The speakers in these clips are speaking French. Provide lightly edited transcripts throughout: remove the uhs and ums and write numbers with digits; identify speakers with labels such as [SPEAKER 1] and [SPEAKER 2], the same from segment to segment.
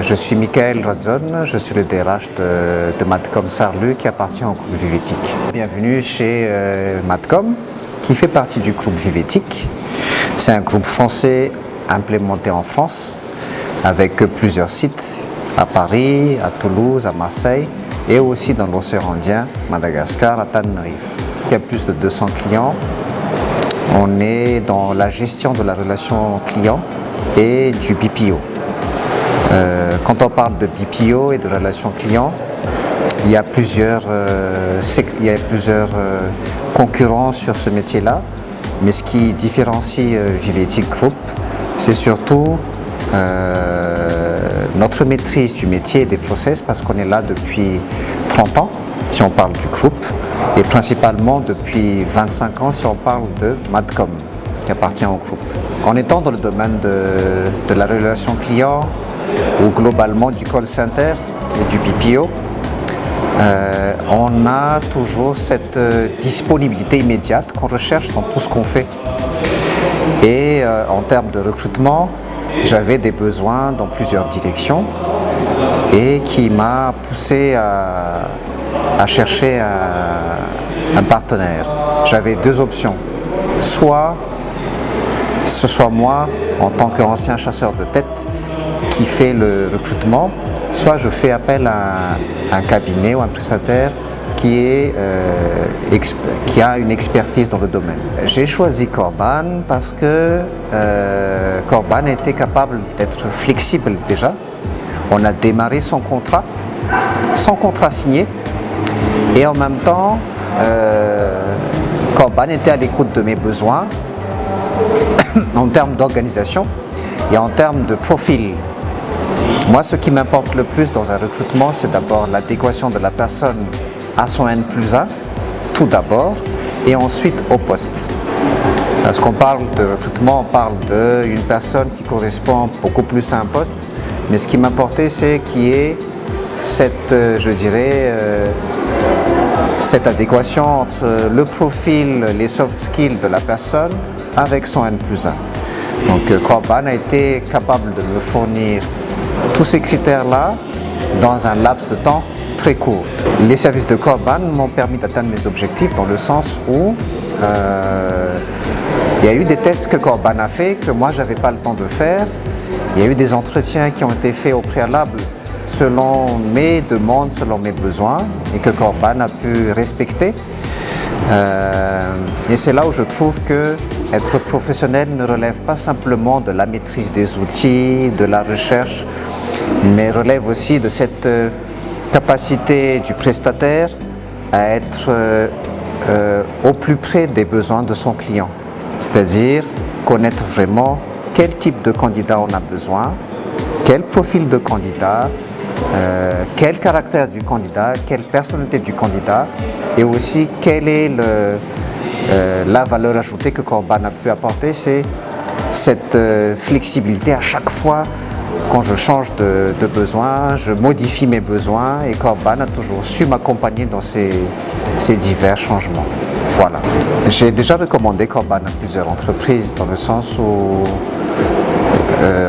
[SPEAKER 1] Je suis Michael Radzon, je suis le DRH de Madcom Sarlus qui appartient au groupe Vivetic. Bienvenue chez Madcom qui fait partie du groupe Vivetic. C'est un groupe français implémenté en France avec plusieurs sites à Paris, à Toulouse, à Marseille et aussi dans l'océan Indien, Madagascar, à Tenerife. Il y a plus de 200 clients. On est dans la gestion de la relation client et du BPO. Quand on parle de BPO et de relation client, il y a plusieurs concurrents sur ce métier-là, mais ce qui différencie Vivetic Group, c'est surtout notre maîtrise du métier et des process, parce qu'on est là depuis 30 ans, si on parle du groupe, et principalement depuis 25 ans, si on parle de Madcom, qui appartient au groupe. En étant dans le domaine de la relation client, ou globalement du call center et du BPO, on a toujours cette disponibilité immédiate qu'on recherche dans tout ce qu'on fait. Et en termes de recrutement, j'avais des besoins dans plusieurs directions et qui m'a poussé à chercher un partenaire. J'avais deux options. Soit ce soit moi, en tant qu'ancien chasseur de tête, qui fait le recrutement, soit je fais appel à un cabinet ou un prestataire qui a une expertise dans le domaine. J'ai choisi Corban parce que Corban était capable d'être flexible déjà. On a démarré sans contrat signé, et en même temps, Corban était à l'écoute de mes besoins en termes d'organisation et en termes de profil. Moi, ce qui m'importe le plus dans un recrutement, c'est d'abord l'adéquation de la personne à son N+1, tout d'abord, et ensuite au poste. Parce qu'on parle de recrutement, on parle d'une personne qui correspond beaucoup plus à un poste, mais ce qui m'importait, c'est qu'il y ait cette adéquation entre le profil, les soft skills de la personne avec son N+1. Donc Corban a été capable de me fournir tous ces critères-là dans un laps de temps très court. Les services de Corban m'ont permis d'atteindre mes objectifs dans le sens où il y a eu des tests que Corban a fait que moi j'avais pas le temps de faire. Il y a eu des entretiens qui ont été faits au préalable selon mes demandes, selon mes besoins, et que Corban a pu respecter. Et c'est là où je trouve que être professionnel ne relève pas simplement de la maîtrise des outils, de la recherche, mais relève aussi de cette capacité du prestataire à être au plus près des besoins de son client. C'est-à-dire connaître vraiment quel type de candidat on a besoin, quel profil de candidat, quel caractère du candidat, quelle personnalité du candidat, et aussi quelle est la valeur ajoutée que Corban a pu apporter. C'est cette flexibilité à chaque fois quand je change de besoin, je modifie mes besoins, et Corban a toujours su m'accompagner dans ces divers changements. Voilà. J'ai déjà recommandé Corban à plusieurs entreprises dans le sens où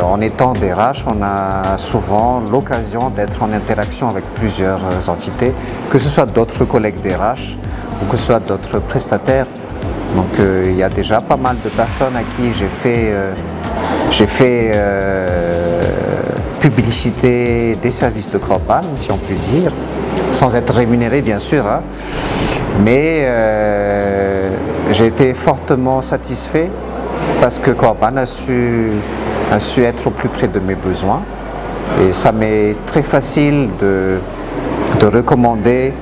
[SPEAKER 1] en étant DRH, on a souvent l'occasion d'être en interaction avec plusieurs entités, que ce soit d'autres collègues DRH ou que ce soit d'autres prestataires. Donc il y a déjà pas mal de personnes à qui j'ai fait publicité des services de Corban, si on peut dire, sans être rémunéré bien sûr, hein. Mais j'ai été fortement satisfait parce que Corban a su être au plus près de mes besoins, et ça m'est très facile de recommander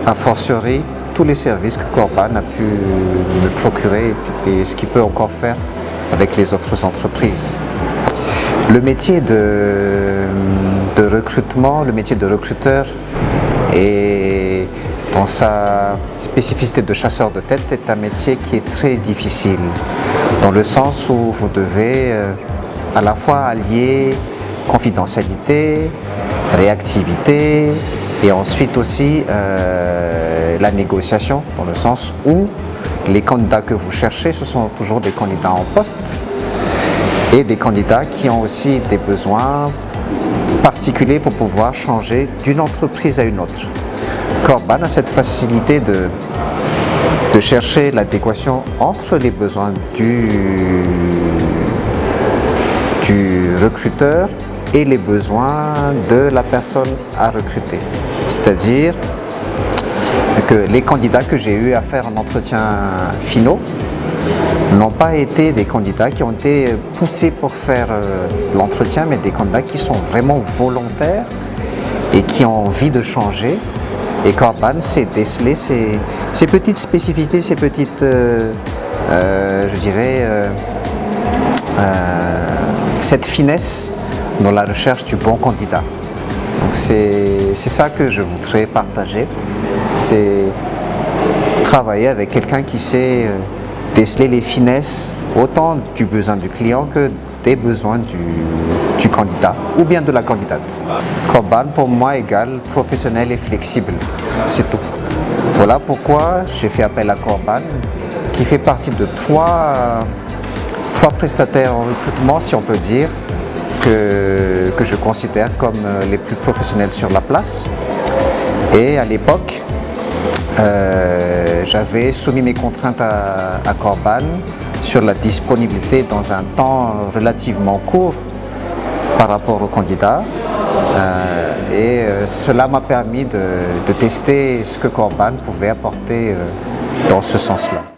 [SPEAKER 1] a fortiori tous les services que Corban a pu me procurer et ce qu'il peut encore faire avec les autres entreprises. Le métier de recrutement, le métier de recruteur, et dans sa spécificité de chasseur de tête, est un métier qui est très difficile, dans le sens où vous devez à la fois allier confidentialité, réactivité, et ensuite aussi la négociation, dans le sens où les candidats que vous cherchez, ce sont toujours des candidats en poste et des candidats qui ont aussi des besoins particulier pour pouvoir changer d'une entreprise à une autre. Corban a cette facilité de chercher l'adéquation entre les besoins du recruteur et les besoins de la personne à recruter. C'est-à-dire que les candidats que j'ai eu à faire en entretien finaux n'ont pas été des candidats qui ont été poussés pour faire l'entretien, mais des candidats qui sont vraiment volontaires et qui ont envie de changer. Et Corban sait déceler ces petites spécificités, ces petites, je dirais, cette finesse dans la recherche du bon candidat. Donc c'est ça que je voudrais partager, c'est travailler avec quelqu'un qui sait déceler les finesses autant du besoin du client que des besoins du candidat ou bien de la candidate. Corban pour moi égale professionnel et flexible, c'est tout. Voilà pourquoi j'ai fait appel à Corban, qui fait partie de trois prestataires en recrutement, si on peut dire, que je considère comme les plus professionnels sur la place. Et à l'époque, j'avais soumis mes contraintes à Corban sur la disponibilité dans un temps relativement court par rapport au candidat. Cela m'a permis de tester ce que Corban pouvait apporter dans ce sens-là.